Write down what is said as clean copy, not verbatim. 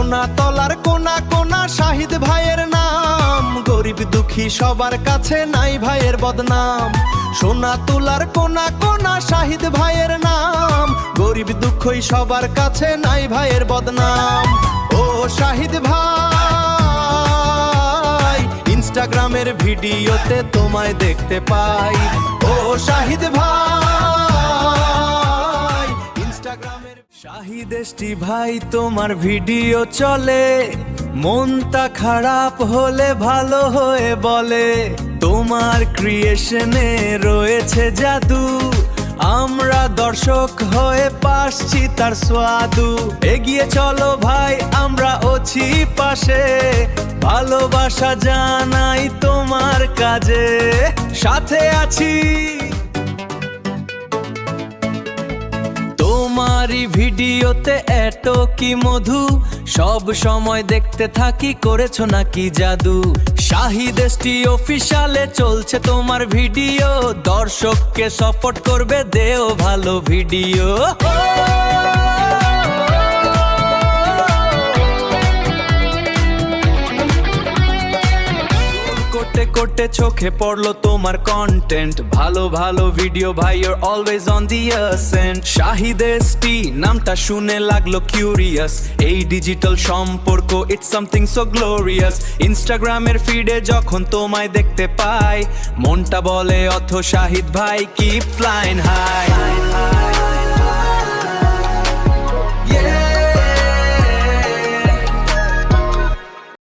সোনা তলার কোনা কোনা শাহিদ ভাইয়ের নাম, গরিব দুঃখী সবার কাছে নাই ভাইয়ের বদনাম। সোনা তোলার কোনা কোনা শাহিদ ভাইয়ের নাম, গরিব দুঃখী সবার কাছে নাই ভাইয়ের বদনাম। ও শাহিদ ভাই, ইনস্টাগ্রামের ভিডিওতে তোমায় দেখতে পাই। ও শাহিদ ভাই, ইনস্টাগ্রামের শাহিদ এসটি ভাই তোমার ভিডিও চলে, মনটা খারাপ হলে ভালো হয়ে বলে। তোমার ক্রিয়েশনে রয়েছে জাদু, আমরা দর্শক হয়ে পাচ্ছি তার স্বাদু। এগিয়ে চলো ভাই, আমরা আছি পাশে, ভালোবাসা জানাই তোমার কাজে, সাথে আছি। তোমারই ভিডিওতে এত কি মধু, সব সময় দেখতে থাকি, করেছো নাকি জাদু। শাহিদ এসটি অফিশিয়ালে চলছে তোমার ভিডিও, দর্শককে সাপোর্ট করবে, দেও ভালো ভিডিও। করতে করতে চোখে পড়লো তোমার কন্টেন্ট, ভালো ভালো ভিডিও ভাই, your always on the accent. Shahid ST নামটা শুনে লাগলো কিউরিয়াস, এই ডিজিটাল সম্পর্ক ইটস সামথিং সো গ্লোরিয়াস। ইনস্টাগ্রামের ফিডে যখন তোমায় দেখতে পাই, মনটা বলে অথ শাহিদ ভাই কিপ ফ্লাইং হাই।